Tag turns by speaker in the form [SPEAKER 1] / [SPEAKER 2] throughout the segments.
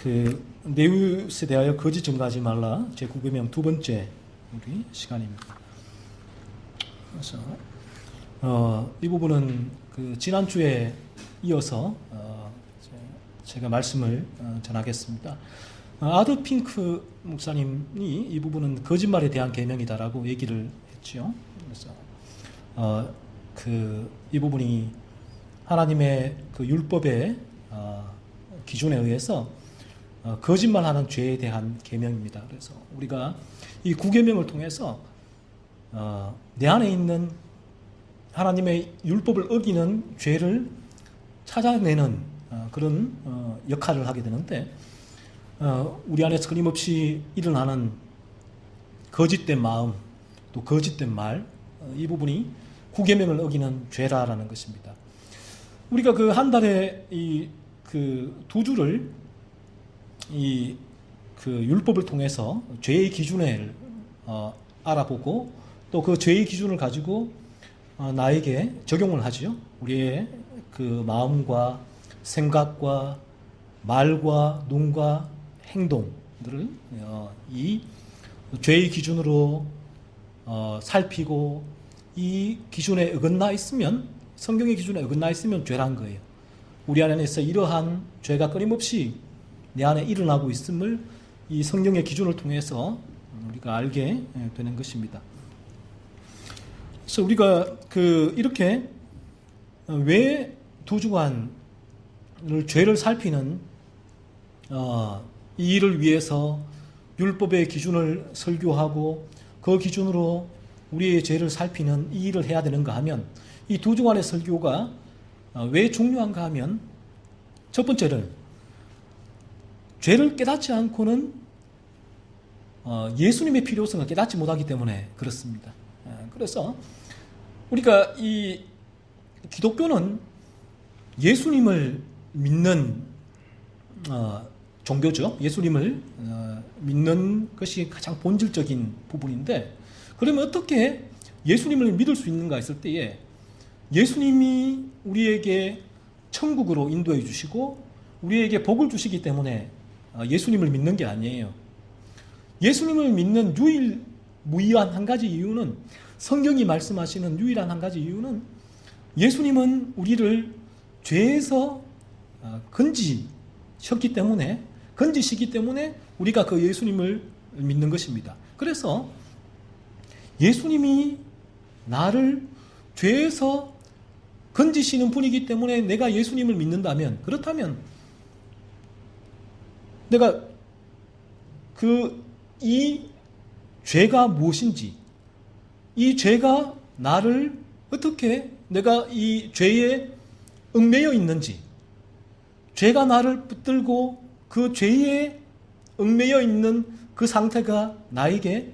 [SPEAKER 1] 그 네우스에 대하여 거짓 증거하지 말라 제9계명 두 번째 우리 시간입니다. 그래서 이 부분은 그 지난주에 이어서 제가 말씀을 전하겠습니다. 아더 핑크 목사님이 이 부분은 거짓말에 대한 계명이다라고 얘기를 했죠. 그래서 이 부분이 하나님의 그 율법의 기준에 의해서 거짓말하는 죄에 대한 계명입니다. 그래서 우리가 이 9계명을 통해서 내 안에 있는 하나님의 율법을 어기는 죄를 찾아내는 그런 역할을 하게 되는데, 우리 안에서 끊임없이 일어나는 거짓된 마음, 또 거짓된 말, 이 부분이 9계명을 어기는 죄라라는 것입니다. 우리가 그 한 달에 두 주를 그 율법을 통해서 죄의 기준을 알아보고 또 그 죄의 기준을 가지고 나에게 적용을 하지요. 우리의 그 마음과 생각과 말과 눈과 행동들을 이 죄의 기준으로 살피고 이 기준에 어긋나 있으면, 성경의 기준에 어긋나 있으면 죄란 거예요. 우리 안에서 이러한 죄가 끊임없이 내 안에 일어나고 있음을 이 성경의 기준을 통해서 우리가 알게 되는 것입니다. 그래서 우리가 이렇게 왜 두 주간을 죄를 살피는 이 일을 위해서 율법의 기준을 설교하고 그 기준으로 우리의 죄를 살피는 이 일을 해야 되는가 하면, 이 두 주간의 설교가 왜 중요한가 하면, 첫 번째는 죄를 깨닫지 않고는 예수님의 필요성을 깨닫지 못하기 때문에 그렇습니다. 그래서 우리가 이 기독교는 예수님을 믿는 종교죠. 예수님을 믿는 것이 가장 본질적인 부분인데, 그러면 어떻게 예수님을 믿을 수 있는가 했을 때에, 예수님이 우리에게 천국으로 인도해 주시고 우리에게 복을 주시기 때문에 예수님을 믿는 게 아니에요. 예수님을 믿는 무이한 한 가지 이유는, 성경이 말씀하시는 유일한 한 가지 이유는, 예수님은 우리를 죄에서 건지시기 때문에 우리가 그 예수님을 믿는 것입니다. 그래서 예수님이 나를 죄에서 건지시는 분이기 때문에 내가 예수님을 믿는다면, 그렇다면 내가 이 죄가 무엇인지, 이 죄가 나를 어떻게, 내가 이 죄에 얽매여 있는지, 죄가 나를 붙들고 그 죄에 얽매여 있는 그 상태가 나에게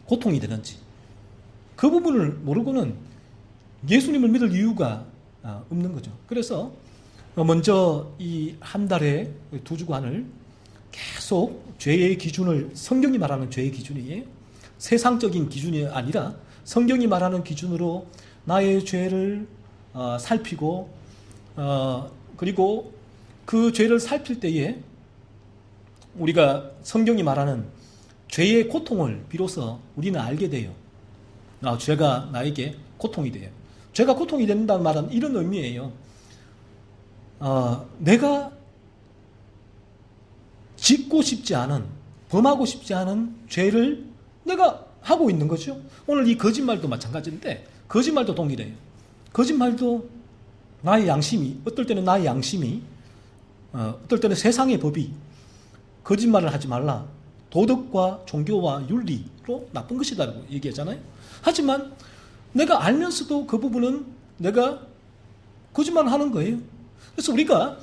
[SPEAKER 1] 고통이 되는지, 그 부분을 모르고는 예수님을 믿을 이유가 없는 거죠. 그래서 먼저 이 한 달에 두 주간을 계속 죄의 기준을, 성경이 말하는 죄의 기준이에요. 세상적인 기준이 아니라 성경이 말하는 기준으로 나의 죄를 살피고, 그리고 그 죄를 살필 때에 우리가 성경이 말하는 죄의 고통을 비로소 우리는 알게 돼요. 죄가 나에게 고통이 돼요. 죄가 고통이 된다는 말은 이런 의미예요. 내가 짓고 싶지 않은, 범하고 싶지 않은 죄를 내가 하고 있는 거죠. 오늘 이 거짓말도 마찬가지인데, 거짓말도 동일해요. 거짓말도 나의 양심이, 어떨 때는 나의 양심이, 어떨 때는 세상의 법이 거짓말을 하지 말라, 도덕과 종교와 윤리로 나쁜 것이다라고 얘기하잖아요. 하지만 내가 알면서도 그 부분은 내가 거짓말을 하는 거예요. 그래서 우리가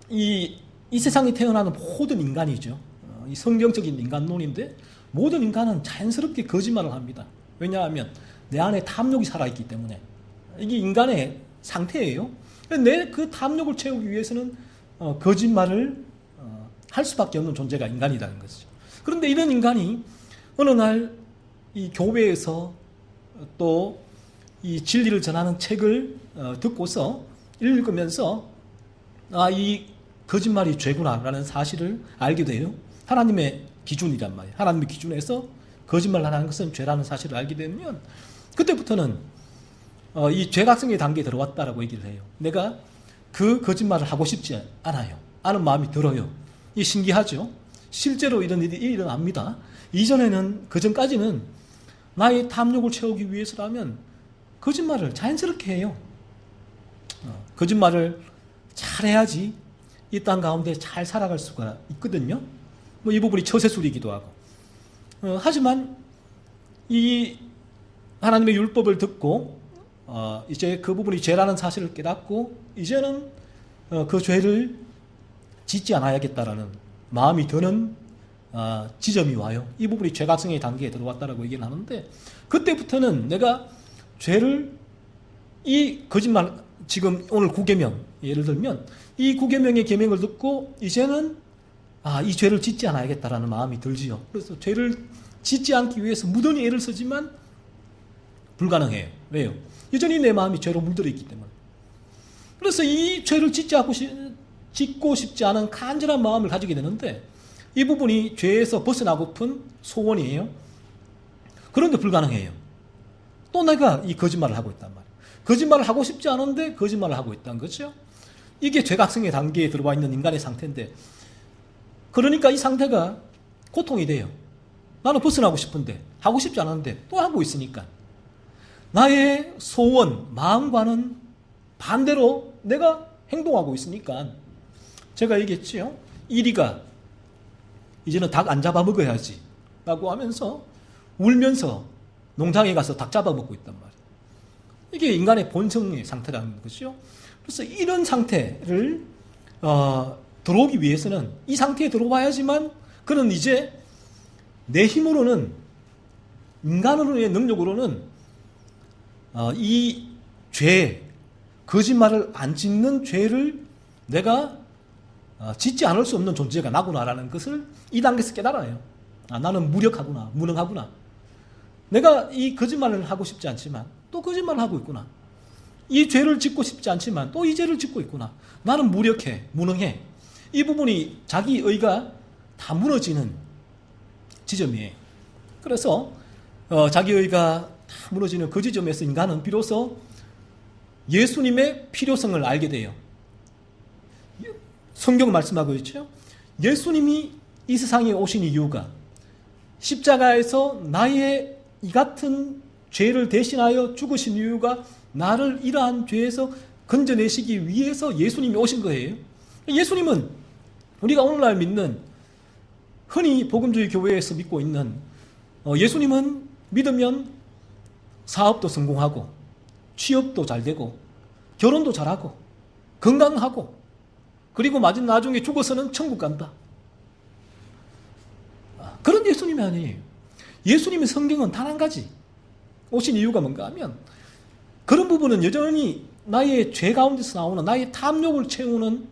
[SPEAKER 1] 이 세상에 태어나는 모든 인간이죠. 이 성경적인 인간론인데, 모든 인간은 자연스럽게 거짓말을 합니다. 왜냐하면 내 안에 탐욕이 살아있기 때문에. 이게 인간의 상태예요. 내 그 탐욕을 채우기 위해서는 거짓말을 할 수밖에 없는 존재가 인간이라는 것이죠. 그런데 이런 인간이 어느 날 이 교회에서 또 이 진리를 전하는 책을 듣고서 읽으면서 이 거짓말이 죄구나라는 사실을 알게 돼요. 하나님의 기준이란 말이에요. 하나님의 기준에서 거짓말을 하는 것은 죄라는 사실을 알게 되면 그때부터는 이 죄각성의 단계에 들어왔다라고 얘기를 해요. 내가 그 거짓말을 하고 싶지 않아요. 아는 마음이 들어요. 이 신기하죠? 실제로 이런 일이 일어납니다. 이전에는, 그전까지는 나의 탐욕을 채우기 위해서라면 거짓말을 자연스럽게 해요. 거짓말을 잘해야지 이 땅 가운데 잘 살아갈 수가 있거든요. 뭐 이 부분이 처세술이기도 하고. 하지만 이 하나님의 율법을 듣고 이제 그 부분이 죄라는 사실을 깨닫고 이제는 그 죄를 짓지 않아야겠다라는 마음이 드는 지점이 와요. 이 부분이 죄각성의 단계에 들어왔다라고 얘기를 하는데 그때부터는 내가 죄를 이 거짓말 지금 오늘 9계명 예를 들면 이 9계명의 계명을 듣고 이제는 이 죄를 짓지 않아야겠다라는 마음이 들지요. 그래서 죄를 짓지 않기 위해서 무던히 애를 쓰지만 불가능해요. 왜요? 여전히 내 마음이 죄로 물들어 있기 때문에. 그래서 이 죄를 짓고 싶지 않은 간절한 마음을 가지게 되는데 이 부분이 죄에서 벗어나고픈 소원이에요. 그런데 불가능해요. 또 내가 이 거짓말을 하고 있단 말이에요. 거짓말을 하고 싶지 않은데 거짓말을 하고 있다는 거죠. 이게 죄각성의 단계에 들어와 있는 인간의 상태인데 그러니까 이 상태가 고통이 돼요. 나는 벗어나고 싶은데 하고 싶지 않은데 또 하고 있으니까 나의 소원, 마음과는 반대로 내가 행동하고 있으니까 제가 얘기했지요. 이리가 이제는 닭 안 잡아먹어야지 라고 하면서 울면서 농장에 가서 닭 잡아먹고 있단 말이에요. 이게 인간의 본성의 상태라는 것이죠. 그래서 이런 상태를 들어오기 위해서는 이 상태에 들어와야지만 그는 이제 내 힘으로는 인간으로의 능력으로는 이 죄, 거짓말을 안 짓는 죄를 내가 짓지 않을 수 없는 존재가 나구나라는 것을 이 단계에서 깨달아요. 나는 무력하구나, 무능하구나. 내가 이 거짓말을 하고 싶지 않지만 또 거짓말을 하고 있구나. 이 죄를 짓고 싶지 않지만 또 이 죄를 짓고 있구나. 나는 무력해, 무능해. 이 부분이 자기의가 다 무너지는 지점이에요. 그래서 자기의가 다 무너지는 그 지점에서 인간은 비로소 예수님의 필요성을 알게 돼요. 성경은 말씀하고 있죠. 예수님이 이 세상에 오신 이유가 십자가에서 나의 이 같은 죄를 대신하여 죽으신 이유가 나를 이러한 죄에서 건져내시기 위해서 예수님이 오신 거예요. 예수님은 우리가 오늘날 믿는 흔히 복음주의 교회에서 믿고 있는 예수님은 믿으면 사업도 성공하고 취업도 잘 되고 결혼도 잘하고 건강하고 그리고 나중에 죽어서는 천국 간다. 그런 예수님이 아니에요. 예수님의 성경은 단 한 가지 오신 이유가 뭔가 하면 그런 부분은 여전히 나의 죄 가운데서 나오는 나의 탐욕을 채우는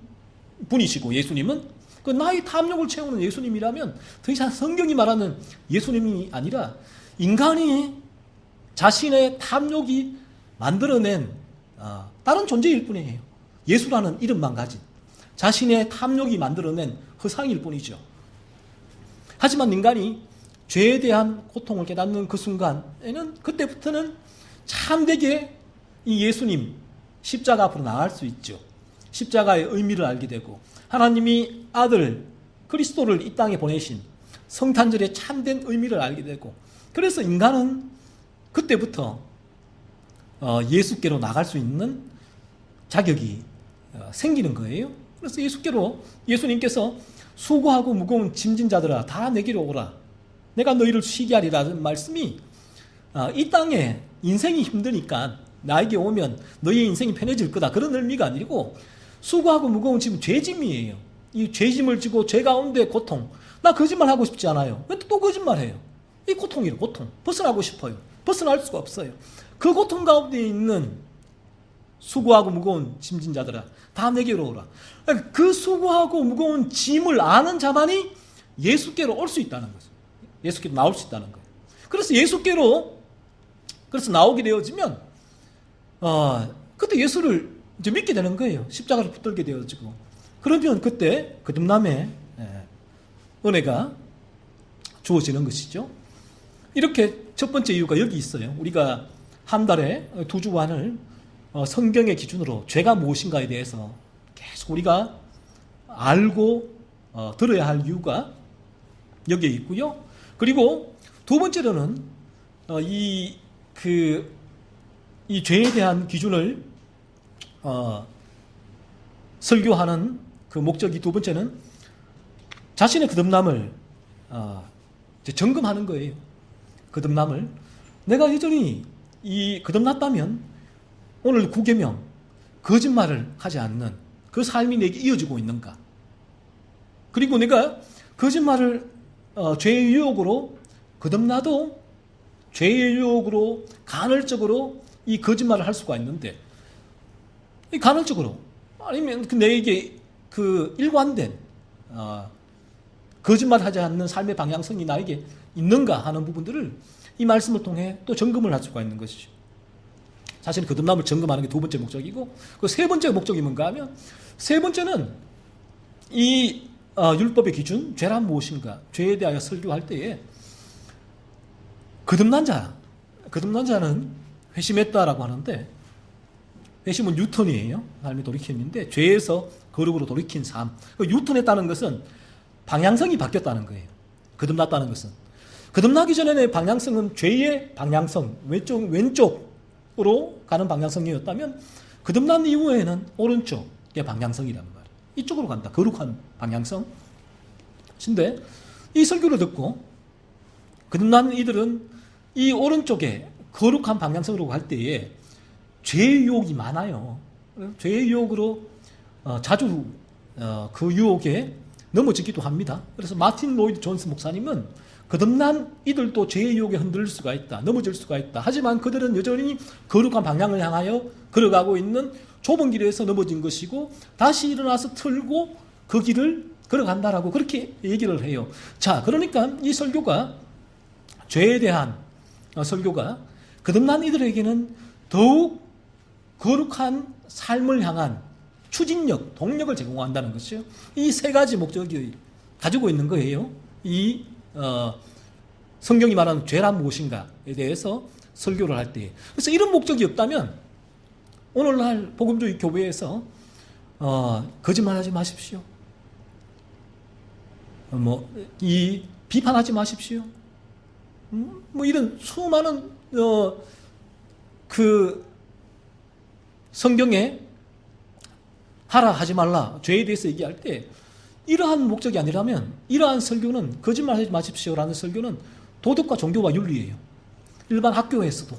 [SPEAKER 1] 분이시고 예수님은 그 나의 탐욕을 채우는 예수님이라면 더 이상 성경이 말하는 예수님이 아니라 인간이 자신의 탐욕이 만들어낸 다른 존재일 뿐이에요. 예수라는 이름만 가진 자신의 탐욕이 만들어낸 허상일 뿐이죠. 하지만 인간이 죄에 대한 고통을 깨닫는 그 순간에는 그때부터는 참되게 이 예수님 십자가 앞으로 나갈 수 있죠. 십자가의 의미를 알게 되고 하나님이 아들 그리스도를 이 땅에 보내신 성탄절의 참된 의미를 알게 되고 그래서 인간은 그때부터 예수께로 나갈 수 있는 자격이 생기는 거예요. 그래서 예수께로 예수님께서 수고하고 무거운 짐진 자들아 다 내게로 오라 내가 너희를 쉬게 하리라는 말씀이 이 땅에 인생이 힘드니까 나에게 오면 너희의 인생이 편해질 거다 그런 의미가 아니고 수고하고 무거운 짐은 죄짐이에요. 이 죄짐을 지고 죄 가운데 고통 나 거짓말 하고 싶지 않아요. 근데 또 거짓말해요. 이 고통이에요. 고통 벗어나고 싶어요. 벗어날 수가 없어요. 그 고통 가운데 있는 수고하고 무거운 짐진 자들아 다 내게로 오라. 그 수고하고 무거운 짐을 아는 자만이 예수께로 올 수 있다는 거죠. 예수께로 나올 수 있다는 거예요. 그래서 예수께로 나오게 되어지면 그때 예수를 이제 믿게 되는 거예요. 십자가를 붙들게 되어지고 그러면 그때 거듭남의 은혜가 주어지는 것이죠. 이렇게 첫 번째 이유가 여기 있어요. 우리가 한 달에 2주간을 성경의 기준으로 죄가 무엇인가에 대해서 계속 우리가 알고 들어야 할 이유가 여기에 있고요. 그리고 두 번째로는 이 죄에 대한 기준을 설교하는 그 목적이 두 번째는 자신의 거듭남을 점검하는 거예요. 거듭남을 내가 여전히 이 거듭났다면 오늘 9계명 거짓말을 하지 않는 그 삶이 내게 이어지고 있는가? 그리고 내가 거짓말을 죄의 유혹으로 거듭나도 죄의 유혹으로 간헐적으로 이 거짓말을 할 수가 있는데 이 간헐적으로 아니면 내게 그 일관된 거짓말하지 않는 삶의 방향성이 나에게 있는가 하는 부분들을 이 말씀을 통해 또 점검을 할 수가 있는 것이죠. 사실 거듭남을 점검하는 게 두 번째 목적이고 그 세 번째 목적이 뭔가 하면 세 번째는 이 율법의 기준, 죄란 무엇인가, 죄에 대하여 설교할 때에 거듭난 자는 회심했다라고 하는데 회심은 유턴이에요. 삶의 돌이킴인데 죄에서 거룩으로 돌이킨 삶. 유턴했다는 것은 방향성이 바뀌었다는 거예요. 거듭났다는 것은. 거듭나기 전에는 방향성은 죄의 방향성, 왼쪽으로 가는 방향성이었다면 거듭난 이후에는 오른쪽의 방향성이란 말이에요. 이쪽으로 간다. 거룩한 방향성. 근데 이 설교를 듣고 거듭난 이들은 이 오른쪽에 거룩한 방향성으로 갈 때에 죄의 유혹이 많아요. 죄의 유혹으로 자주 그 유혹에 넘어지기도 합니다. 그래서 마틴 로이드 존스 목사님은 거듭난 이들도 죄의 유혹에 흔들릴 수가 있다. 넘어질 수가 있다. 하지만 그들은 여전히 거룩한 방향을 향하여 걸어가고 있는 좁은 길에서 넘어진 것이고 다시 일어나서 틀고 그 길을 걸어간다라고 그렇게 얘기를 해요. 자, 그러니까 이 설교가 죄에 대한 설교가 거듭난 이들에게는 더욱 거룩한 삶을 향한 추진력, 동력을 제공한다는 것이요. 이 세 가지 목적이 가지고 있는 거예요. 이 성경이 말하는 죄란 무엇인가에 대해서 설교를 할 때. 그래서 이런 목적이 없다면 오늘날 복음주의 교회에서 거짓말하지 마십시오. 이 비판하지 마십시오. 이런 수많은 그 성경에 하라 하지 말라 죄에 대해서 얘기할 때 이러한 목적이 아니라면 이러한 설교는 거짓말하지 마십시오라는 설교는 도덕과 종교와 윤리예요. 일반 학교에서도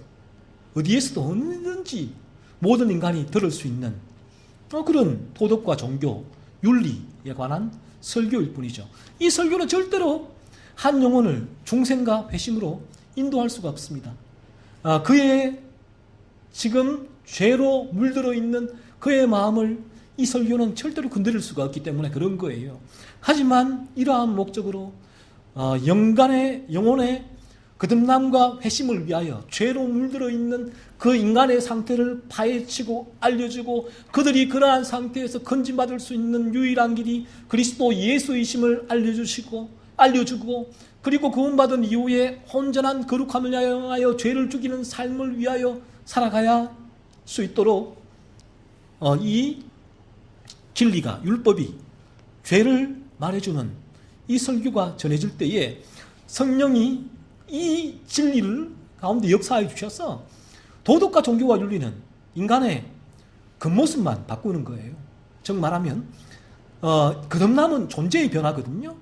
[SPEAKER 1] 어디에서도 언제든지 모든 인간이 들을 수 있는 그런 도덕과 종교, 윤리에 관한 설교일 뿐이죠. 이 설교는 절대로 한 영혼을 중생과 회심으로 인도할 수가 없습니다. 그의 지금 죄로 물들어 있는 그의 마음을 이 설교는 절대로 건드릴 수가 없기 때문에 그런 거예요. 하지만 이러한 목적으로 영혼의 거듭남과 회심을 위하여 죄로 물들어 있는 그 인간의 상태를 파헤치고 알려주고 그들이 그러한 상태에서 건진받을 수 있는 유일한 길이 그리스도 예수이심을 알려주고 그리고 구원받은 이후에 온전한 거룩함을 향하여 죄를 죽이는 삶을 위하여 살아가야 수 있도록 이 진리가 율법이 죄를 말해주는 이 설교가 전해질 때에 성령이 이 진리를 가운데 역사해 주셔서 도덕과 종교와 윤리는 인간의 겉모습만 바꾸는 거예요. 즉 말하면 거듭남은 존재의 변화거든요.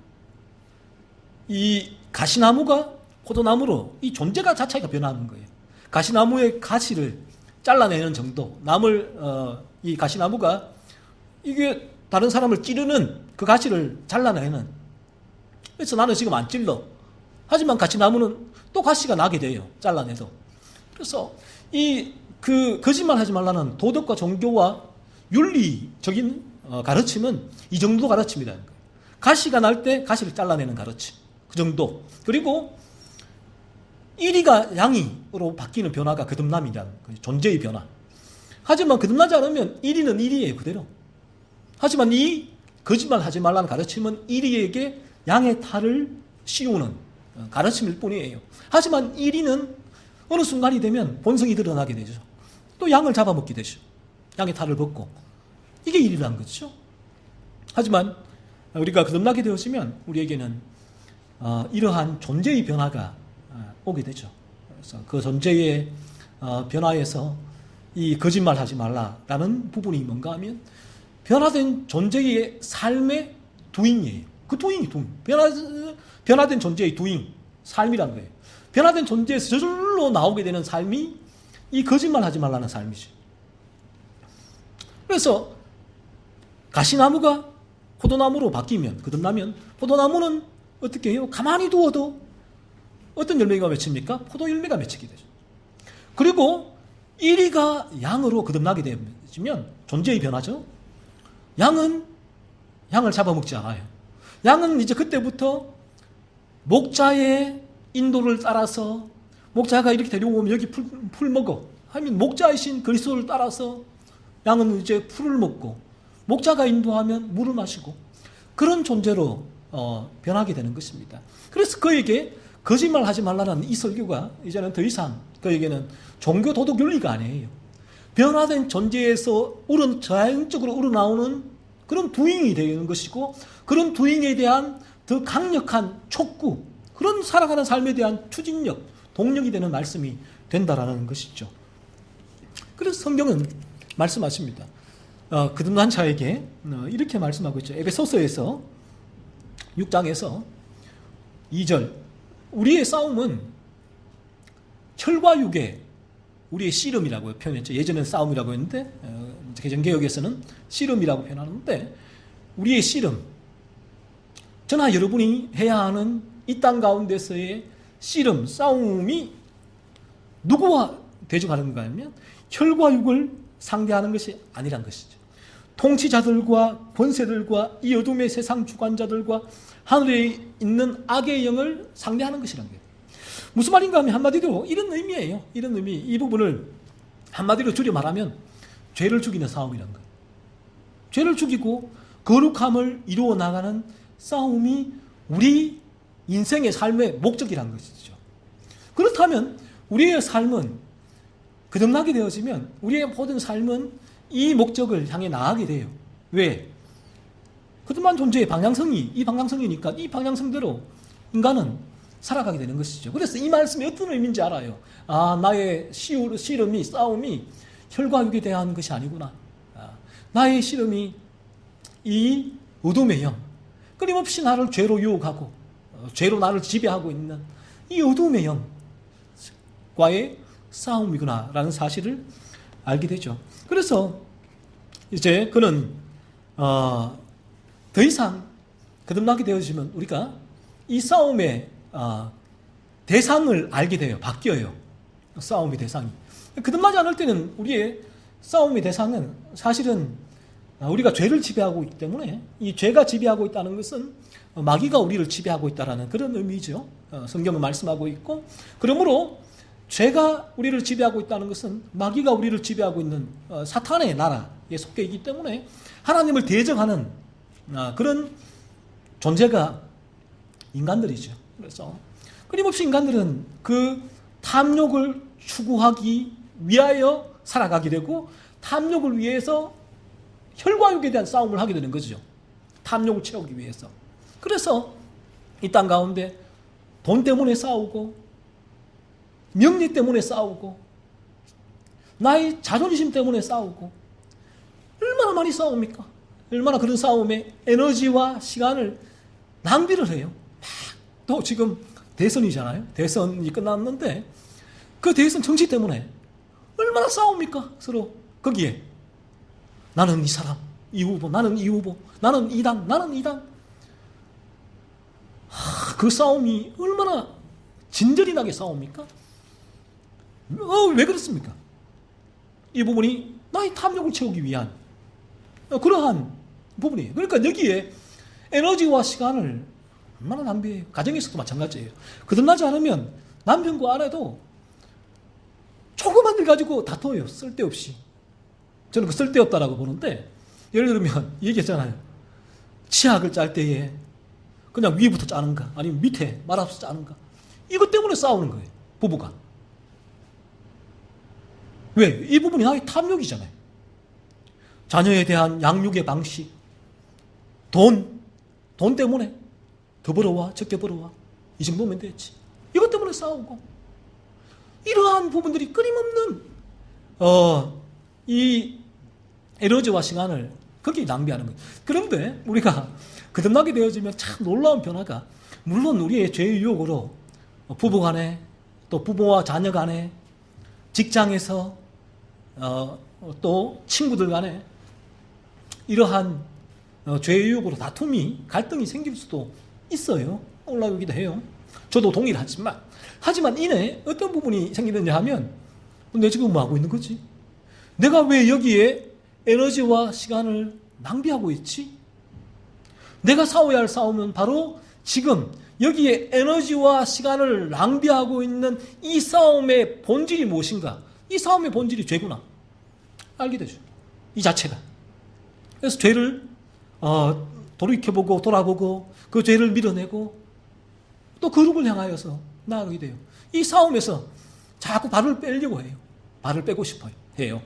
[SPEAKER 1] 이 가시나무가 포도나무로 이 존재가 자체가 변하는 거예요. 가시나무의 가시를 잘라내는 정도, 이 가시나무가 이게 다른 사람을 찌르는 그 가시를 잘라내는. 그래서 나는 지금 안 찔러. 하지만 가시나무는 또 가시가 나게 돼요. 잘라내도. 그래서 거짓말 하지 말라는 도덕과 종교와 윤리적인 가르침은 이 정도 가르침이라는 거예요. 가시가 날 때 가시를 잘라내는 가르침. 그 정도. 그리고 1위가 양이로 바뀌는 변화가 거듭남이라는 거예요. 존재의 변화. 하지만 거듭나지 않으면 1위는 1위예요. 그대로. 하지만 이 거짓말 하지 말라는 가르침은 이리에게 양의 탈을 씌우는 가르침일 뿐이에요. 하지만 이리는 어느 순간이 되면 본성이 드러나게 되죠. 또 양을 잡아먹게 되죠. 양의 탈을 벗고. 이게 일이라는 거죠. 하지만 우리가 거듭나게 되어지면 우리에게는 이러한 존재의 변화가 오게 되죠. 그래서 그 존재의 변화에서 이 거짓말 하지 말라라는 부분이 뭔가 하면 변화된 존재의 삶의 도잉이에요. 그 도잉이 도잉. 변화된 존재의 도잉, 삶이라는 거예요. 변화된 존재에서 저절로 나오게 되는 삶이 이 거짓말 하지 말라는 삶이죠. 그래서 가시나무가 포도나무로 바뀌면, 거듭나면 포도나무는 어떻게 해요? 가만히 두어도 어떤 열매가 맺힙니까? 포도 열매가 맺히게 되죠. 그리고 이리가 양으로 거듭나게 되면 존재의 변화죠. 양은 양을 잡아먹지 않아요. 양은 이제 그때부터 목자의 인도를 따라서 목자가 이렇게 데려오면 여기 풀 먹어 하면 목자이신 그리스도를 따라서 양은 이제 풀을 먹고 목자가 인도하면 물을 마시고 그런 존재로 변하게 되는 것입니다. 그래서 그에게 거짓말 하지 말라는 이 설교가 이제는 더 이상 그에게는 종교 도덕 윤리가 아니에요. 변화된 존재에서 자연적으로 우러나오는 그런 두잉이 되는 것이고 그런 두잉에 대한 더 강력한 촉구, 그런 살아가는 삶에 대한 추진력, 동력이 되는 말씀이 된다라는 것이죠. 그래서 성경은 말씀하십니다. 거듭난 자에게 이렇게 말씀하고 있죠. 에베소서에서 6장에서 2절 우리의 싸움은 혈과 육의 우리의 씨름이라고 표현했죠. 예전에는 싸움이라고 했는데 개정개혁에서는 씨름이라고 표현하는데 우리의 씨름, 저나 여러분이 해야 하는 이 땅 가운데서의 씨름, 싸움이 누구와 대적하는가 하면 혈과 육을 상대하는 것이 아니란 것이죠. 통치자들과 권세들과 이 어둠의 세상 주관자들과 하늘에 있는 악의 영을 상대하는 것이란 거예요. 무슨 말인가 하면 한마디로 이런 의미예요. 이런 의미. 이 부분을 한마디로 줄여 말하면 죄를 죽이는 싸움이란 거예요. 죄를 죽이고 거룩함을 이루어 나가는 싸움이 우리 인생의 삶의 목적이란 것이죠. 그렇다면 우리의 삶은 거듭나게 되어지면 우리의 모든 삶은 이 목적을 향해 나아가게 돼요. 왜? 거듭난 존재의 방향성이 이 방향성이니까 이 방향성대로 인간은 살아가게 되는 것이죠. 그래서 이 말씀이 어떤 의미인지 알아요. 나의 씨름이, 싸움이 혈과 육에 대한 것이 아니구나. 나의 씨름이 이 어둠의 영, 끊임없이 나를 죄로 유혹하고 죄로 나를 지배하고 있는 이 어둠의 영과의 싸움이구나라는 사실을 알게 되죠. 그래서 이제 그는 더 이상 거듭나게 되어지면 우리가 이 싸움의 대상을 알게 돼요. 바뀌어요. 싸움의 대상이. 거듭나지 않을 때는 우리의 싸움의 대상은 사실은 우리가 죄를 지배하고 있기 때문에 이 죄가 지배하고 있다는 것은 마귀가 우리를 지배하고 있다는 그런 의미죠. 성경은 말씀하고 있고 그러므로 죄가 우리를 지배하고 있다는 것은 마귀가 우리를 지배하고 있는 사탄의 나라에 속해 있기 때문에 하나님을 대적하는 그런 존재가 인간들이죠. 그래서 끊임없이 인간들은 그 탐욕을 추구하기 위하여 살아가게 되고 탐욕을 위해서 혈과 육에 대한 싸움을 하게 되는 거죠. 탐욕을 채우기 위해서. 그래서 이 땅 가운데 돈 때문에 싸우고 명예 때문에 싸우고 나의 자존심 때문에 싸우고 얼마나 많이 싸웁니까? 얼마나 그런 싸움에 에너지와 시간을 낭비를 해요. 또 지금 대선이잖아요. 대선이 끝났는데 그 대선 정치 때문에 얼마나 싸웁니까? 서로 거기에 나는 이 사람, 이 후보, 나는 이 후보, 나는 이 당, 나는 이 당. 그 싸움이 얼마나 진절이 나게 싸웁니까? 왜 그렇습니까? 이 부분이 나의 탐욕을 채우기 위한 그러한 부분이에요. 그러니까 여기에 에너지와 시간을 얼마나 낭비해요. 가정에서도 마찬가지예요. 거듭나지 않으면 남편과 아내도 조그만 일 가지고 다퉈요. 쓸데없이. 저는 그 쓸데없다라고 보는데 예를 들면 얘기했잖아요. 치약을 짤 때에 그냥 위부터 짜는가 아니면 밑에 말아서 짜는가, 이것 때문에 싸우는 거예요, 부부가. 왜? 이 부분이 나의 탐욕이잖아요. 자녀에 대한 양육의 방식, 돈 때문에 더 벌어와 적게 벌어와 이 정도면 되지, 이것 때문에 싸우고, 이러한 부분들이 끊임없는 이 에너지와 시간을 거기에 낭비하는 거예요. 그런데 우리가 거듭나게 되어지면 참 놀라운 변화가, 물론 우리의 죄의 유혹으로 부부 간에, 또 부모와 자녀 간에, 직장에서 또 친구들 간에 이러한 죄의 유혹으로 다툼이, 갈등이 생길 수도 있어요. 올라오기도 해요. 저도 동의를 하지만 이내 어떤 부분이 생기느냐 하면, 내 지금 뭐 하고 있는 거지? 내가 왜 여기에 에너지와 시간을 낭비하고 있지? 내가 싸워야 할 싸움은 바로 지금 여기에 에너지와 시간을 낭비하고 있는 이 싸움의 본질이 무엇인가? 이 싸움의 본질이 죄구나 알게 되죠, 이 자체가. 그래서 죄를 돌이켜보고 돌아보고 그 죄를 밀어내고 또 거룩을 향하여서 나아가게 돼요. 이 싸움에서 자꾸 발을 빼려고 해요. 발을 빼고 싶어요. 해요.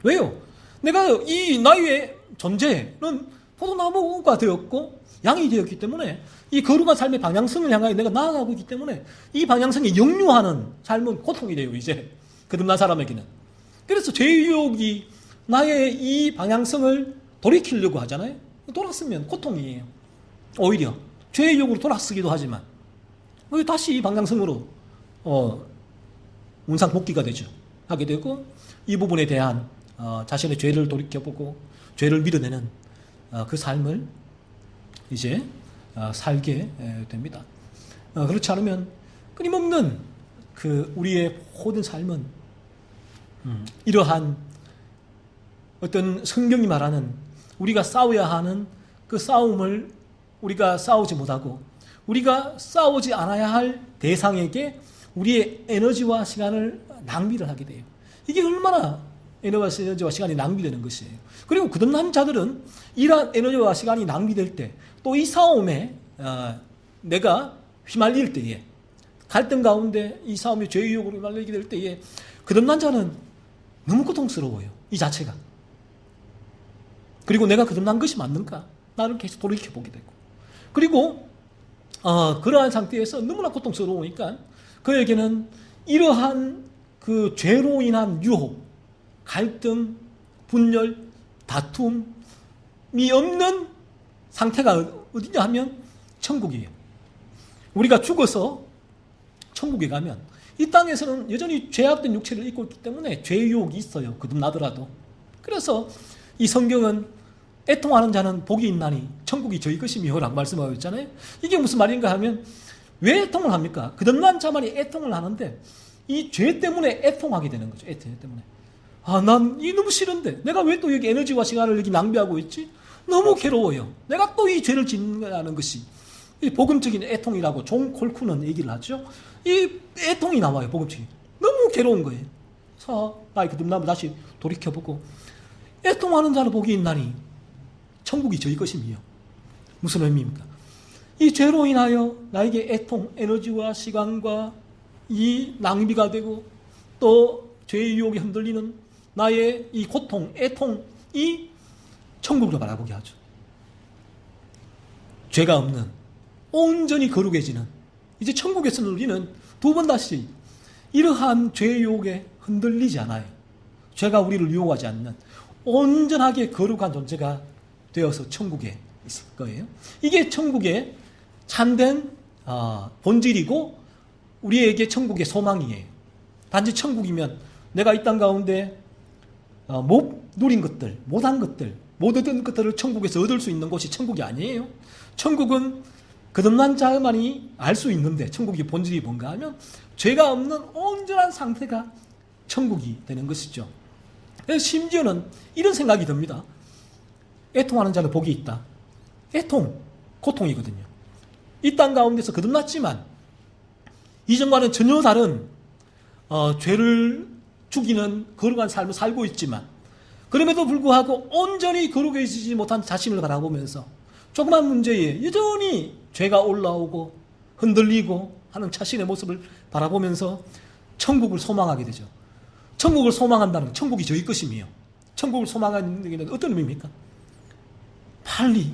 [SPEAKER 1] 왜요? 내가 이 나의 존재는 포도나무가 되었고 양이 되었기 때문에, 이 거룩한 삶의 방향성을 향하여 내가 나아가고 있기 때문에 이 방향성에 역류하는 삶은 고통이 돼요, 이제 거듭난 사람에게는. 그래서 죄의 유혹이 나의 이 방향성을 돌이키려고 하잖아요. 돌았으면 고통이에요. 오히려 죄의 유혹으로 돌아서기도 하지만 다시 이 방향성으로 운상복귀가 되죠. 하게 되고, 이 부분에 대한 자신의 죄를 돌이켜보고 죄를 밀어내는 그 삶을 이제 살게 됩니다. 그렇지 않으면 끊임없는 우리의 모든 삶은 이러한 어떤 성경이 말하는 우리가 싸워야 하는 그 싸움을 우리가 싸우지 못하고, 우리가 싸우지 않아야 할 대상에게 우리의 에너지와 시간을 낭비를 하게 돼요. 이게 얼마나 에너지와 시간이 낭비되는 것이에요. 그리고 거듭난 자들은 이러한 에너지와 시간이 낭비될 때, 또 이 싸움에 내가 휘말릴 때에, 갈등 가운데 이 싸움의 죄의 유혹으로 휘말리게 될 때에 거듭난 자는 너무 고통스러워요, 이 자체가. 그리고 내가 거듭난 것이 맞는가? 나를 계속 돌이켜보게 되고, 그리고 그러한 상태에서 너무나 고통스러우니까 그에게는 이러한 그 죄로 인한 유혹, 갈등, 분열, 다툼이 없는 상태가 어디냐 하면 천국이에요. 우리가 죽어서 천국에 가면 이 땅에서는 여전히 죄악된 육체를 입고 있기 때문에 죄의 유혹이 있어요, 거듭나더라도. 그래서 이 성경은 애통하는 자는 복이 있나니 천국이 저희 것이며라고 말씀하고 있잖아요. 이게 무슨 말인가 하면, 왜 애통을 합니까? 거듭난 자만이 애통을 하는데 이 죄 때문에 애통하게 되는 거죠. 죄 때문에. 난 이 너무 싫은데 내가 왜 또 여기 에너지와 시간을 여기 낭비하고 있지? 너무 괴로워요. 내가 또 이 죄를 짓는다는 것이 이 복음적인 애통이라고 존 콜쿠는 얘기를 하죠. 이 애통이 나와요, 복음적인. 너무 괴로운 거예요. 그래서 나의 거듭남을 다시 돌이켜보고, 애통하는 자는 복이 있나니 천국이 저희 것이며. 무슨 의미입니까? 이 죄로 인하여 나에게 애통, 에너지와 시간과 이 낭비가 되고, 또 죄의 유혹에 흔들리는 나의 이 고통, 애통이 천국으로 바라보게 하죠. 죄가 없는, 온전히 거룩해지는, 이제 천국에서는 우리는 두 번 다시 이러한 죄의 유혹에 흔들리지 않아요. 죄가 우리를 유혹하지 않는 온전하게 거룩한 존재가 되어서 천국에 있을 거예요. 이게 천국의 참된 본질이고 우리에게 천국의 소망이에요. 단지 천국이면 내가 이 땅 가운데 못 누린 것들, 못한 것들, 못 얻은 것들을 천국에서 얻을 수 있는 곳이 천국이 아니에요. 천국은 거듭난 자만이 알 수 있는데, 천국의 본질이 뭔가 하면 죄가 없는 온전한 상태가 천국이 되는 것이죠. 그래서 심지어는 이런 생각이 듭니다. 애통하는 자는 복이 있다. 애통, 고통이거든요. 이 땅 가운데서 거듭났지만 이전과는 전혀 다른 죄를 죽이는 거룩한 삶을 살고 있지만, 그럼에도 불구하고 온전히 거룩해지지 못한 자신을 바라보면서 조그만 문제에 여전히 죄가 올라오고 흔들리고 하는 자신의 모습을 바라보면서 천국을 소망하게 되죠. 천국을 소망한다는 건 천국이 저희 것임이요. 천국을 소망하는 게 어떤 의미입니까? 빨리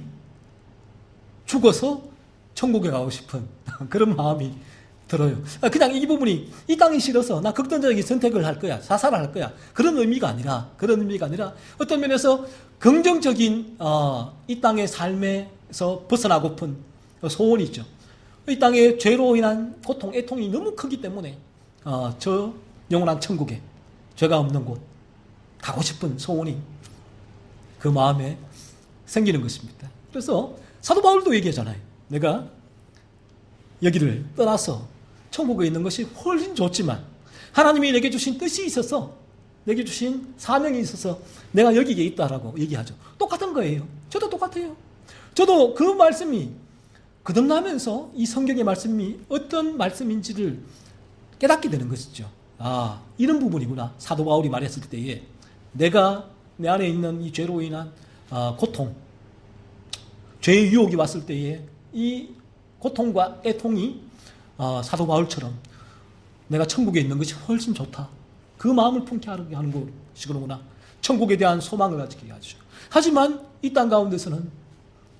[SPEAKER 1] 죽어서 천국에 가고 싶은 그런 마음이 들어요. 그냥 이 부분이 이 땅이 싫어서 나 극단적인 선택을 할 거야, 자살을 할 거야, 그런 의미가 아니라 어떤 면에서 긍정적인 이 땅의 삶에서 벗어나고픈 소원이 있죠. 이 땅의 죄로 인한 고통, 애통이 너무 크기 때문에 저 영원한 천국에 죄가 없는 곳 가고 싶은 소원이 그 마음에 생기는 것입니다. 그래서 사도 바울도 얘기하잖아요. 내가 여기를 떠나서 천국에 있는 것이 훨씬 좋지만 하나님이 내게 주신 뜻이 있어서, 내게 주신 사명이 있어서 내가 여기에 있다라고 얘기하죠. 똑같은 거예요. 저도 똑같아요. 저도 그 말씀이 거듭나면서 이 성경의 말씀이 어떤 말씀인지를 깨닫게 되는 것이죠. 아, 이런 부분이구나. 사도 바울이 말했을 때에 내가 내 안에 있는 이 죄로 인한 고통, 죄의 유혹이 왔을 때에 이 고통과 애통이 사도 바울처럼 내가 천국에 있는 것이 훨씬 좋다, 그 마음을 품게 하는 것이구나. 천국에 대한 소망을 가지게 하죠. 하지만 이 땅 가운데서는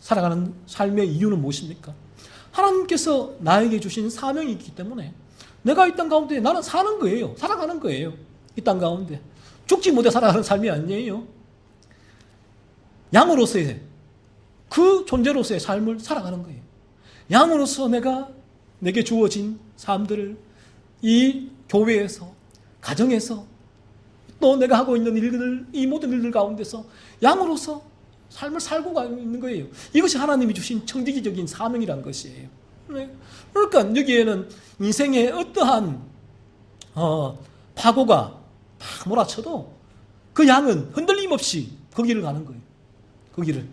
[SPEAKER 1] 살아가는 삶의 이유는 무엇입니까? 하나님께서 나에게 주신 사명이 있기 때문에 내가 이 땅 가운데 나는 사는 거예요. 살아가는 거예요. 이 땅 가운데 죽지 못해 살아가는 삶이 아니에요. 양으로서의, 그 존재로서의 삶을 살아가는 거예요. 양으로서 내게 주어진 삶들을 이 교회에서, 가정에서, 또 내가 하고 있는 일들, 이 모든 일들 가운데서 양으로서 삶을 살고 가고 있는 거예요. 이것이 하나님이 주신 청지기적인 사명이라는 것이에요. 그러니까 여기에는 인생의 어떠한 파고가 막 몰아쳐도 그 양은 흔들림 없이 거기를 가는 거예요. 거기를.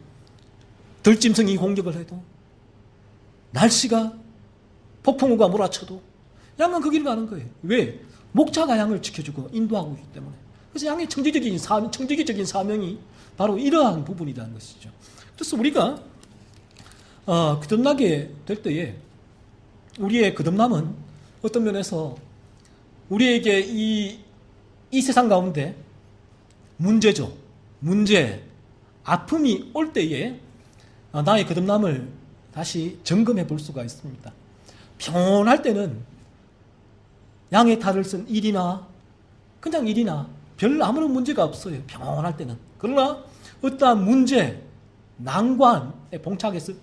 [SPEAKER 1] 들짐승이 공격을 해도, 날씨가 폭풍우가 몰아쳐도 양은 거기를 가는 거예요. 왜? 목자가 양을 지켜주고 인도하고 있기 때문에. 그래서 양의 청지기적인 사명이 바로 이러한 부분이라는 것이죠. 그래서 우리가 거듭나게 될 때에 우리의 거듭남은 어떤 면에서 우리에게 이 세상 가운데 문제죠. 문제, 아픔이 올 때에 나의 거듭남을 다시 점검해 볼 수가 있습니다. 평온할 때는 양의 탈을 쓴 일이나 그냥 일이나 별 아무런 문제가 없어요. 평온할 때는. 그러나 어떠한 문제, 난관에 봉착했을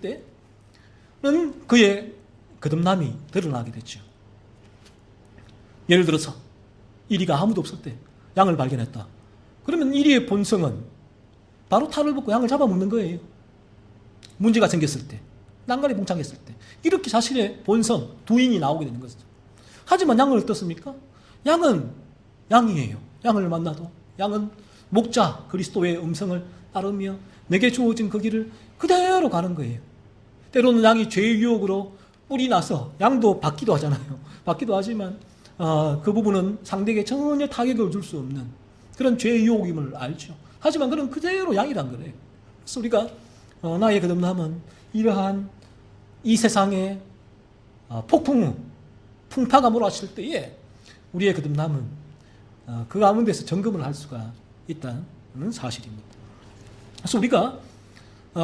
[SPEAKER 1] 때는 그의 거듭남이 드러나게 되죠. 예를 들어서 이리가 아무도 없을 때 양을 발견했다. 그러면 이리의 본성은 바로 탈을 벗고 양을 잡아먹는 거예요. 문제가 생겼을 때, 난관에 봉착했을 때, 이렇게 자신의 본성, 두인이 나오게 되는 것이죠. 하지만 양은 어떻습니까? 양은 양이에요. 양을 만나도 양은 목자 그리스도의 음성을 따르며 내게 주어진 그 길을 그대로 가는 거예요. 때로는 양이 죄의 유혹으로 뿔이 나서, 양도 받기도 하잖아요. 받기도 하지만 그 부분은 상대에게 전혀 타격을 줄 수 없는 그런 죄의 유혹임을 알죠. 하지만 그런 그대로 양이란 거래요. 그래서 우리가 나의 거듭남은 이러한 이 세상의 폭풍우, 풍파가 몰아칠 때에 우리의 거듭남은 그 가운데서 점검을 할 수가 있다는 사실입니다. 그래서 우리가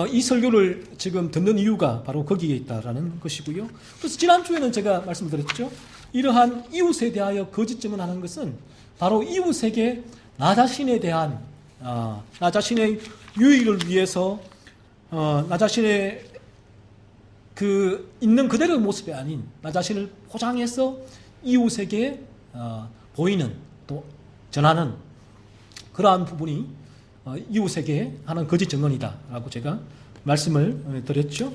[SPEAKER 1] 이 설교를 지금 듣는 이유가 바로 거기에 있다라는 것이고요. 그래서 지난주에는 제가 말씀드렸죠. 이러한 이웃에 대하여 거짓 증언하는 것은 바로 이웃에게 나 자신에 대한 나 자신의 유익을 위해서 나 자신의 그 있는 그대로의 모습이 아닌 나 자신을 포장해서 이웃에게 보이는, 또 전하는 그러한 부분이 이웃에게 하는 거짓 증언이다라고 제가 말씀을 드렸죠.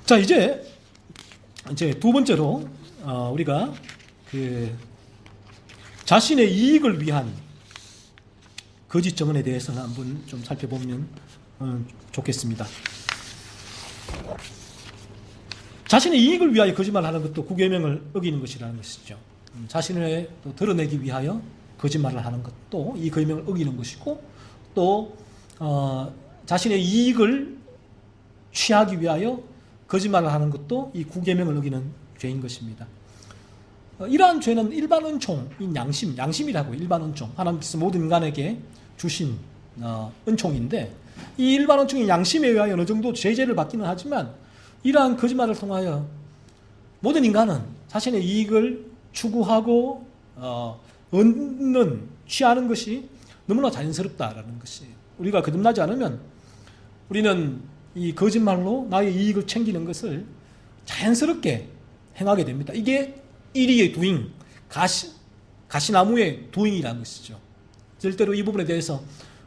[SPEAKER 1] 자, 이제 두 번째로 우리가 그 자신의 이익을 위한 거짓 증언에 대해서는 한번 좀 살펴보면 좋겠습니다. 자신의 이익을 위하여 거짓말하는 것도 구계명을 어기는 것이라는 것이죠. 자신을 드러내기 위하여 거짓말을 하는 것도 이 계명을 어기는 것이고, 또 자신의 이익을 취하기 위하여 거짓말을 하는 것도 이 구계명을 어기는 죄인 것입니다. 이러한 죄는 일반 은총인 양심이라고 일반 은총, 하나님께서 모든 인간에게 주신 은총인데, 이 일반 은총인 양심에 의하여 어느 정도 제재를 받기는 하지만, 이러한 거짓말을 통하여 모든 인간은 자신의 이익을 추구하고 얻는, 취하는 것이 너무나 자연스럽다라는 것이, 우리가 거듭나지 않으면 우리는 이 거짓말로 나의 이익을 챙기는 것을 자연스럽게 행하게 됩니다. 이게 이리의 두잉, 가시나무의 두잉이라는 것이죠. 절대로 이 부분에 대해서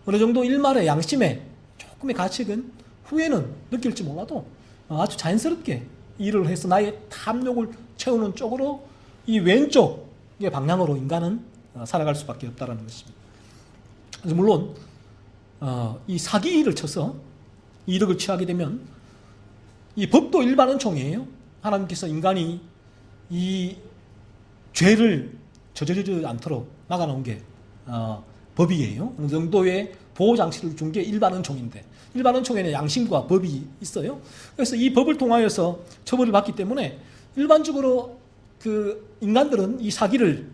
[SPEAKER 1] 어느 정도 일말의 양심에 조금의 가책은 후에는 느낄지 몰라도 아주 자연스럽게 일을 해서 나의 탐욕을 채우는 쪽으로, 이 왼쪽의 방향으로 인간은 살아갈 수밖에 없다는 것입니다. 그래서 물론 이 사기를 쳐서 이득을 취하게 되면 이 법도 일반 은총이에요. 하나님께서 인간이 이 죄를 저지르지 않도록 막아놓은 게 법이에요. 어느 정도의 보호장치를 준 게 일반 은총인데, 일반 은총에는 양심과 법이 있어요. 그래서 이 법을 통하여서 처벌을 받기 때문에 일반적으로 그 인간들은 이 사기를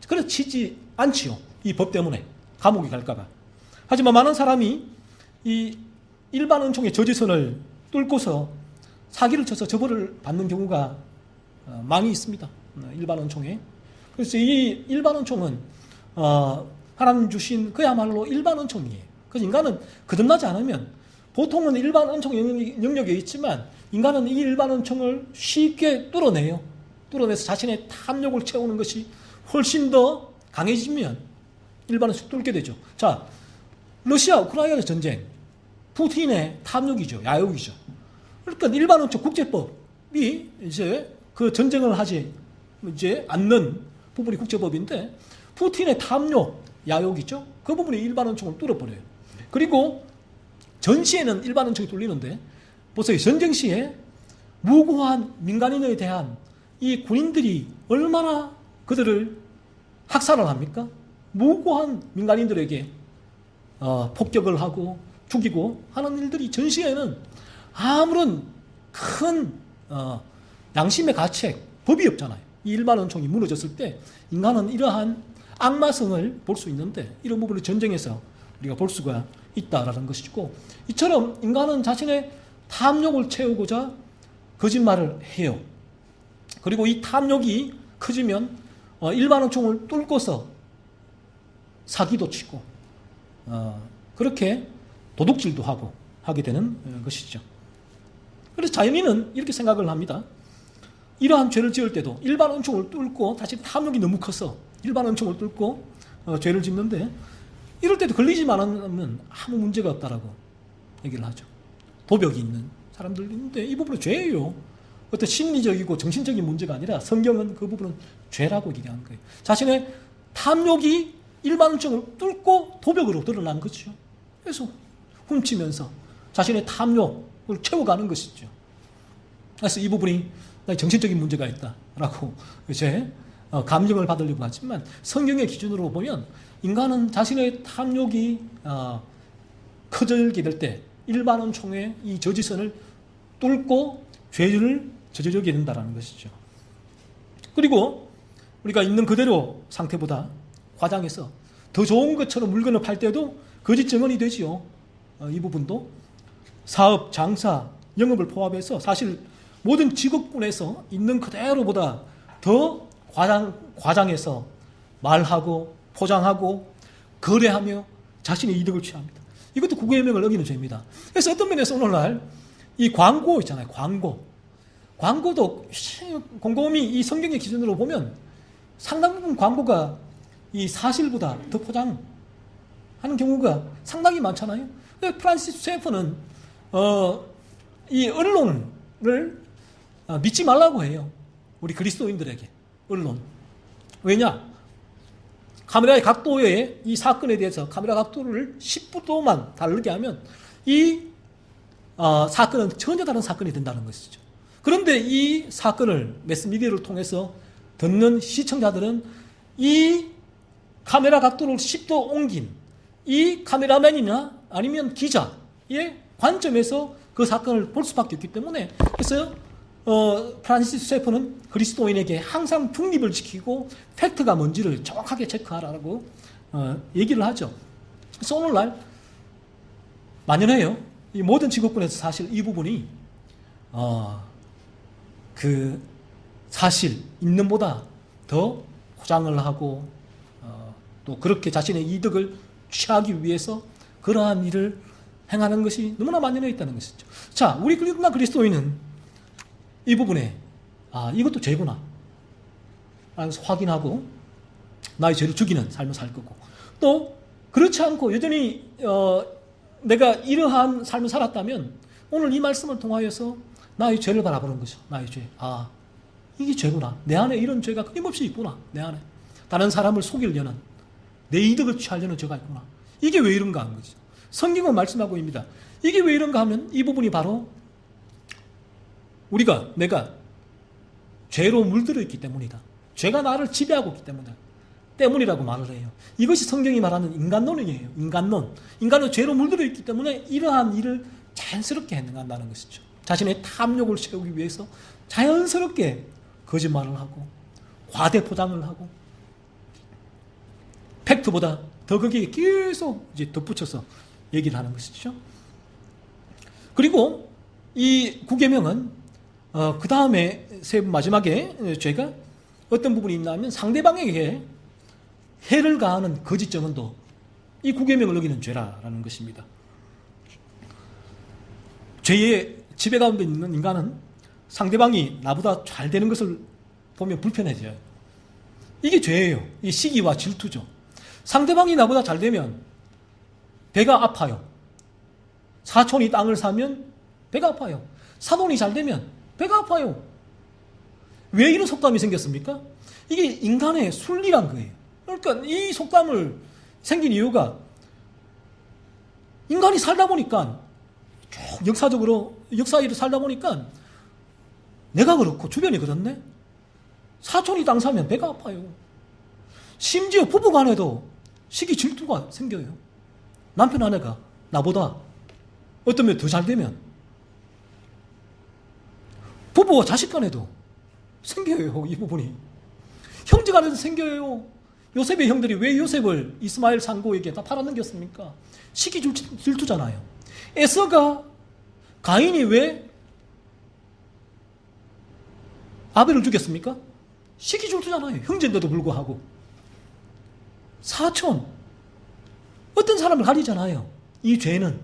[SPEAKER 1] 그래 치지 않지요. 이 법 때문에 감옥에 갈까봐. 하지만 많은 사람이 이 일반 은총의 저지선을 뚫고서 사기를 쳐서 처벌을 받는 경우가 많이 있습니다. 일반 은총에. 그래서 이 일반 은총은 하나님 주신 그야말로 일반 은총이에요. 그래서 인간은 거듭나지 않으면, 보통은 일반 은총 영역에 있지만 인간은 이 일반 은총을 쉽게 뚫어내요. 뚫어내서 자신의 탐욕을 채우는 것이 훨씬 더 강해지면 일반 은총 뚫게 되죠. 자, 러시아 우크라이나 전쟁, 푸틴의 탐욕이죠. 야욕이죠. 그러니까 일반 은총 국제법이 이제 그 전쟁을 하지 이제 않는 부분이 국제법인데, 푸틴의 탐욕, 야욕이죠. 그 부분이 일반 은총을 뚫어버려요. 그리고 전시에는 일반 은총이 뚫리는데, 보세요. 전쟁 시에 무고한 민간인에 대한 이 군인들이 얼마나 그들을 학살을 합니까? 무고한 민간인들에게 폭격을 하고 죽이고 하는 일들이 전시에는 아무런 큰 양심의 가책, 법이 없잖아요. 이 일반 은총이 무너졌을 때 인간은 이러한 악마성을 볼 수 있는데, 이런 부분을 전쟁에서 우리가 볼 수가 있다라는 것이고, 이처럼 인간은 자신의 탐욕을 채우고자 거짓말을 해요. 그리고 이 탐욕이 커지면 일반 은총을 뚫고서 사기도 치고 그렇게 도둑질도 하고 하게 되는 것이죠. 그래서 자연인은 이렇게 생각을 합니다. 이러한 죄를 지을 때도 일반 은총을 뚫고, 다시 탐욕이 너무 커서 일반 은총을 뚫고 죄를 짓는데, 이럴 때도 걸리지만 않으면 아무 문제가 없다라고 얘기를 하죠. 도벽이 있는 사람들 있는데 이 부분은 죄예요. 어떤 심리적이고 정신적인 문제가 아니라 성경은 그 부분은 죄라고 얘기하는 거예요. 자신의 탐욕이 일반 은총을 뚫고 도벽으로 드러난 거죠. 그래서 훔치면서 자신의 탐욕을 채워가는 것이죠. 그래서 이 부분이 정신적인 문제가 있다라고 이제 감정을 받으려고 하지만, 성경의 기준으로 보면 인간은 자신의 탐욕이 커지게 될 때 일반 은총의 이 저지선을 뚫고 죄를 저지르게 된다는 것이죠. 그리고 우리가 있는 그대로 상태보다 과장해서 더 좋은 것처럼 물건을 팔 때도 거짓 증언이 되지요. 이 부분도 사업, 장사, 영업을 포함해서 사실 모든 직업군에서 있는 그대로보다 더 과장해서 말하고 포장하고 거래하며 자신의 이득을 취합니다. 이것도 구계명을 어기는 죄입니다. 그래서 어떤 면에서 오늘날 이 광고 있잖아요. 광고도 곰곰이 이 성경의 기준으로 보면 상당 부분 광고가 이 사실보다 더 포장하는 경우가 상당히 많잖아요. 프란시스 셰퍼는 이 언론을 믿지 말라고 해요. 우리 그리스도인들에게 언론. 왜냐? 카메라의 각도에 이 사건에 대해서 카메라 각도를 10도만 다르게 하면 이 사건은 전혀 다른 사건이 된다는 것이죠. 그런데 이 사건을 매스미디어를 통해서 듣는 시청자들은 이 카메라 각도를 10도 옮긴 이 카메라맨이나 아니면 기자, 관점에서 그 사건을 볼 수밖에 없기 때문에, 그래서 프란시스 셰퍼는 그리스도인에게 항상 중립을 지키고 팩트가 뭔지를 정확하게 체크하라고 얘기를 하죠. 그래서 오늘날 만연해요. 이 모든 직업군에서 사실 이 부분이 그 사실 있는보다 더 포장을 하고 또 그렇게 자신의 이득을 취하기 위해서 그러한 일을 행하는 것이 너무나 만연해 있다는 것이죠. 자, 우리 그리스도인은 이 부분에 이것도 죄구나 라면서 확인하고 나의 죄를 죽이는 삶을 살 거고, 또 그렇지 않고 여전히 내가 이러한 삶을 살았다면 오늘 이 말씀을 통하여서 나의 죄를 바라보는 것이죠. 나의 죄. 이게 죄구나. 내 안에 이런 죄가 끊임없이 있구나. 내 안에. 다른 사람을 속이려는, 내 이득을 취하려는 죄가 있구나. 이게 왜 이런가 하는 거죠. 성경은 말씀하고 있습니다. 이게 왜 이런가 하면 이 부분이 바로 내가 죄로 물들어 있기 때문이다. 죄가 나를 지배하고 있기 때문이라고 말을 해요. 이것이 성경이 말하는 인간론이에요. 인간은 죄로 물들어 있기 때문에 이러한 일을 자연스럽게 행한다는 것이죠. 자신의 탐욕을 채우기 위해서 자연스럽게 거짓말을 하고 과대 포장을 하고 팩트보다 더 거기에 계속 이제 덧붙여서 얘기를 하는 것이죠. 그리고 이 구계명은 그 다음에 마지막에 죄가 어떤 부분이 있냐면 상대방에게 해를 가하는 거짓 증언도 이 구계명을 어기는 죄라는 것입니다. 죄의 지배 가운데 있는 인간은 상대방이 나보다 잘 되는 것을 보면 불편해져요. 이게 죄예요. 이 시기와 질투죠. 상대방이 나보다 잘 되면 배가 아파요. 사촌이 땅을 사면 배가 아파요. 사돈이 잘 되면 배가 아파요. 왜 이런 속담이 생겼습니까? 이게 인간의 순리란 거예요. 그러니까 이 속담을 생긴 이유가 인간이 살다 보니까 쭉 역사일을 살다 보니까 내가 그렇고 주변이 그렇네. 사촌이 땅 사면 배가 아파요. 심지어 부부간에도 시기 질투가 생겨요. 남편 아내가 나보다 어떤 면 더 잘 되면 부부와 자식 간에도 생겨요. 이 부분이 형제 간에도 생겨요. 요셉의 형들이 왜 요셉을 이스마엘 상고에게 다 팔아넘겼습니까? 시기 질투잖아요. 에서가 가인이 왜 아벨을 죽였습니까? 시기 질투잖아요. 형제인데도 불구하고. 사촌 어떤 사람을 가리잖아요. 이 죄는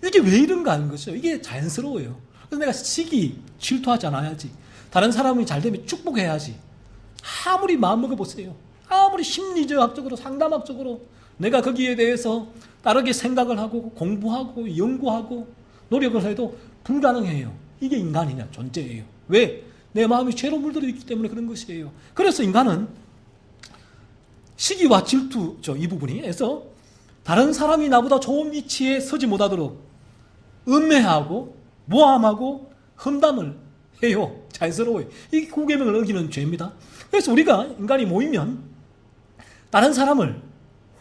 [SPEAKER 1] 이게 왜 이런가 하는 거죠. 이게 자연스러워요. 그래서 내가 시기 질투하지 않아야지. 다른 사람이 잘 되면 축복해야지. 아무리 마음먹어보세요. 아무리 심리학적으로 상담학적으로 내가 거기에 대해서 다르게 생각을 하고 공부하고 연구하고 노력을 해도 불가능해요. 이게 인간이냐 존재예요. 왜? 내 마음이 죄로 물들어 있기 때문에 그런 것이에요. 그래서 인간은 시기와 질투죠. 이 부분이. 그래서 다른 사람이 나보다 좋은 위치에 서지 못하도록 음해하고 모함하고 험담을 해요. 자연스러워요. 이게 구계명을 어기는 죄입니다. 그래서 우리가 인간이 모이면 다른 사람을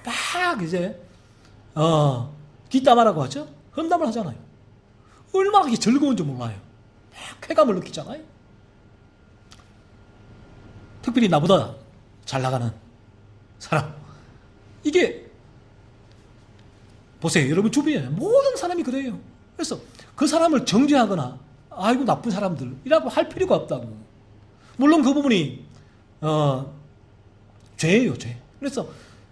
[SPEAKER 1] 막 이제 뒷담화라고 하죠. 험담을 하잖아요. 얼마나 이게 즐거운지 몰라요. 막 쾌감을 느끼잖아요. 특별히 나보다 잘 나가는 사람. 이게 보세요. 여러분 주변에 모든 사람이 그래요. 그래서 그 사람을 정죄하거나 아이고 나쁜 사람들이라고 할 필요가 없다고. 물론 그 부분이 죄예요. 죄. 그래서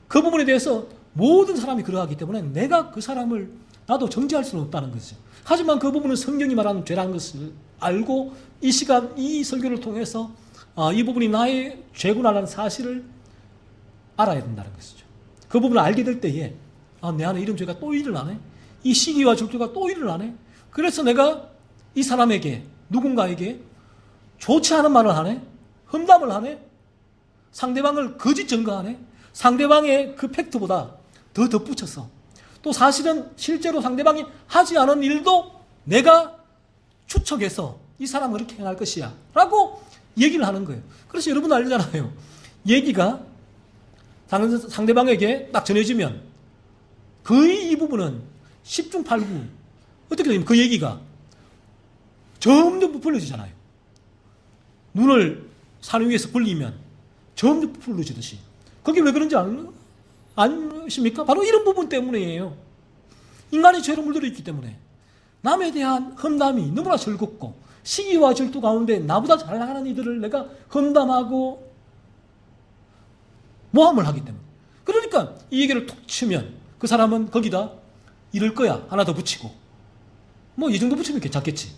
[SPEAKER 1] 그 부분에 대해서 모든 사람이 그러하기 때문에 내가 그 사람을 나도 정죄할 수는 없다는 거죠. 하지만 그 부분은 성경이 말하는 죄라는 것을 알고 이 시간 이 설교를 통해서 이 부분이 나의 죄구나라는 사실을 알아야 된다는 것이죠. 그 부분을 알게 될 때에 내 안에 이런 죄가 또 일어나네. 이 시기와 질투가 또 일어나네. 그래서 내가 이 사람에게 누군가에게 좋지 않은 말을 하네. 험담을 하네. 상대방을 거짓 증거하네. 상대방의 그 팩트보다 더 덧붙여서 또 사실은 실제로 상대방이 하지 않은 일도 내가 추측해서 이 사람은 그렇게 행할 것이야 라고 얘기를 하는 거예요. 그래서 여러분 알잖아요. 얘기가 상대방에게 딱 전해지면 거의 이 부분은 십중 팔구 어떻게 되냐면 그 얘기가 점점 부풀려지잖아요. 눈을 산 위에서 불리면 점점 부풀려지듯이. 그게 왜 그런지 아십니까? 바로 이런 부분 때문이에요. 인간이 죄로 물들어 있기 때문에 남에 대한 험담이 너무나 즐겁고 시기와 질투 가운데 나보다 잘 나가는 이들을 내가 험담하고 모함을 하기 때문에. 그러니까 이 얘기를 툭 치면 그 사람은 거기다 이럴 거야 하나 더 붙이고 뭐 이 정도 붙이면 괜찮겠지.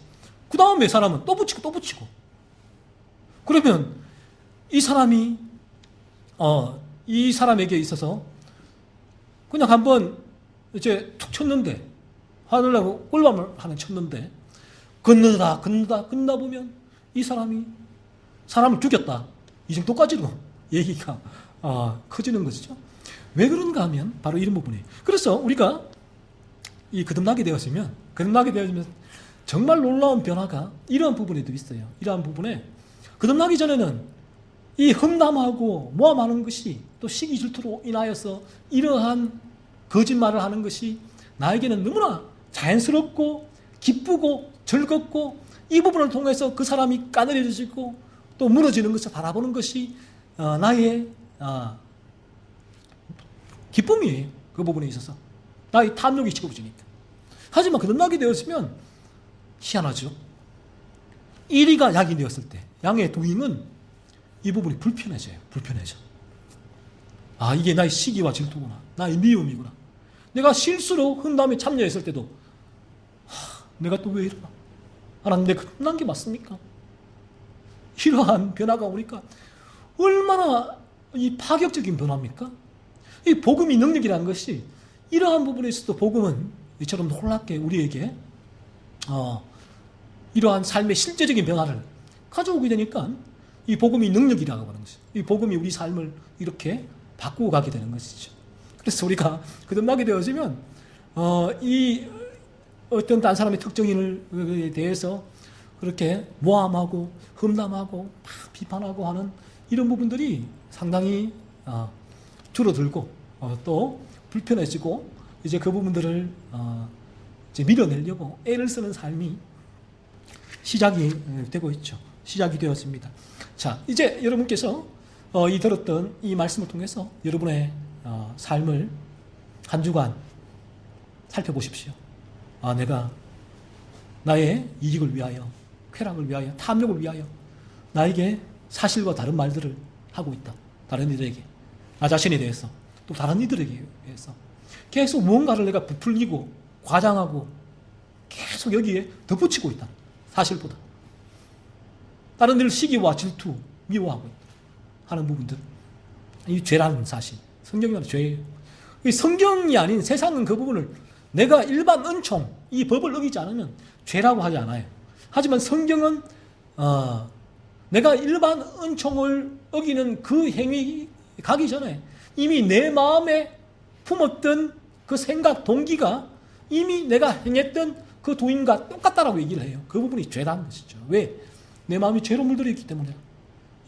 [SPEAKER 1] 그 다음에 사람은 또 붙이고 또 붙이고. 그러면 이 사람이 이 사람에게 있어서 그냥 한번 이제 툭 쳤는데 하늘나고 꿀밤을 하나 쳤는데 건너다 보면 이 사람이 사람을 죽였다. 이 정도까지도 얘기가 커지는 것이죠. 왜 그런가 하면 바로 이런 부분이에요. 그래서 우리가 이 거듭나게 되었으면 정말 놀라운 변화가 이러한 부분에도 있어요. 이러한 부분에 거듭나기 전에는 이 험담하고 모함하는 것이 또 시기 질투로 인하여서 이러한 거짓말을 하는 것이 나에게는 너무나 자연스럽고 기쁘고 즐겁고 이 부분을 통해서 그 사람이 까늘어지고 또 무너지는 것을 바라보는 것이 나의 기쁨이에요. 그 부분에 있어서 나의 탐욕이 채워지니까. 하지만 거듭나게 되었으면 희한하죠. 1위가 약이 되었을 때 양의 도임은 이 부분이 불편해져. 이게 나의 시기와 질투구나. 나의 미움이구나. 내가 실수로 험담에 참여했을 때도 내가 또 왜 이러나. 하나님, 내가 거듭난 게 맞습니까? 이러한 변화가 오니까 얼마나 이 파격적인 변화입니까? 이 복음이 능력이라는 것이 이러한 부분에 있어서 복음은 이처럼 놀랍게 우리에게 이러한 삶의 실제적인 변화를 가져오게 되니까 이 복음이 능력이라고 하는 것이죠. 이 복음이 우리 삶을 이렇게 바꾸고 가게 되는 것이죠. 그래서 우리가 거듭나게 되어지면 이 어떤 딴 사람의 특정인에 대해서 그렇게 모함하고 험담하고 비판하고 하는 이런 부분들이 상당히 줄어들고 또 불편해지고 이제 그 부분들을 이제 밀어내려고 애를 쓰는 삶이 시작이 되고 있죠. 시작이 되었습니다. 자, 이제 여러분께서 이 들었던 이 말씀을 통해서 여러분의 삶을 한 주간 살펴보십시오. 내가 나의 이익을 위하여, 쾌락을 위하여, 탐욕을 위하여 나에게 사실과 다른 말들을 하고 있다. 다른 이들에게, 나 자신에 대해서, 또 다른 이들에게 대해서 계속 무언가를 내가 부풀리고 과장하고 계속 여기에 덧붙이고 있다. 사실보다 다른 이들 시기와 질투, 미워하고 있다 하는 부분들, 이 죄라는 사실, 성경이 말하는 죄예요. 성경이 아닌 세상은 그 부분을 내가 일반 은총, 이 법을 어기지 않으면 죄라고 하지 않아요. 하지만 성경은 내가 일반 은총을 어기는 그 행위 가기 전에 이미 내 마음에 품었던 그 생각, 동기가 이미 내가 행했던 그 도인과 똑같다라고 얘기를 해요. 그 부분이 죄라는 것이죠. 왜? 내 마음이 죄로 물들어 있기 때문에.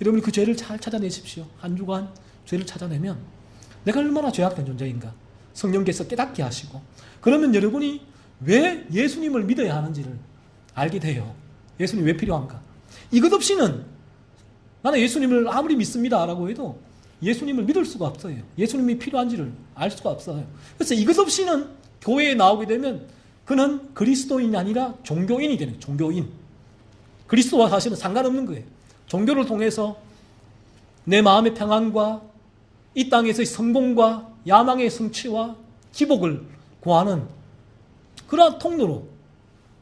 [SPEAKER 1] 여러분이 그 죄를 잘 찾아내십시오. 한 주간 죄를 찾아내면 내가 얼마나 죄악된 존재인가 성령께서 깨닫게 하시고, 그러면 여러분이 왜 예수님을 믿어야 하는지를 알게 돼요. 예수님이 왜 필요한가. 이것 없이는 나는 예수님을 아무리 믿습니다 라고 해도 예수님을 믿을 수가 없어요. 예수님이 필요한지를 알 수가 없어요. 그래서 이것 없이는 교회에 나오게 되면 그는 그리스도인이 아니라 종교인이 되는, 종교인. 그리스도와 사실은 상관없는 거예요. 종교를 통해서 내 마음의 평안과 이 땅에서의 성공과 야망의 성취와 기복을 구하는 그러한 통로로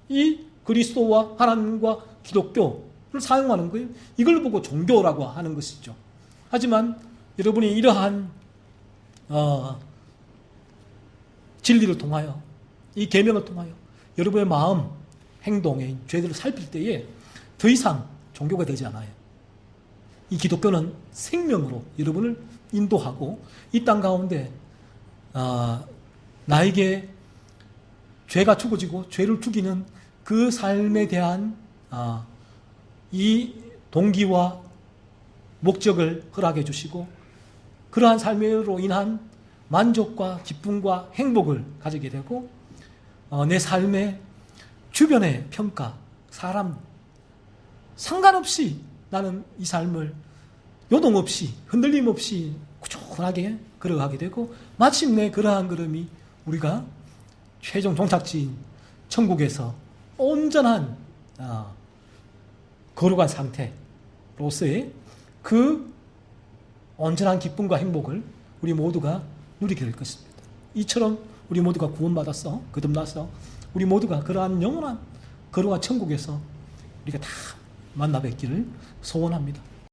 [SPEAKER 1] 이 그리스도와 하나님과 기독교를 사용하는 거예요. 이걸 보고 종교라고 하는 것이죠. 하지만 여러분이 이러한 진리를 통하여, 이 계명을 통하여 여러분의 마음, 행동의 죄들을 살필 때에 더 이상 종교가 되지 않아요. 이 기독교는 생명으로 여러분을 인도하고 이 땅 가운데 나에게 죄가 죽어지고 죄를 죽이는 그 삶에 대한 이 동기와 목적을 허락해 주시고, 그러한 삶으로 인한 만족과 기쁨과 행복을 가지게 되고, 내 삶의 주변의 평가, 사람 상관없이 나는 이 삶을 요동 없이 흔들림 없이 꾸준하게 걸어가게 되고 마침내 그러한 걸음이 우리가 최종 종착지인 천국에서 온전한 거룩한 상태로서의 그 온전한 기쁨과 행복을 우리 모두가 누리게 될 것입니다. 이처럼 우리 모두가 구원받아서 거듭나서 우리 모두가 그러한 영원한 거룩한 천국에서 우리가 다 만나 뵙기를 소원합니다.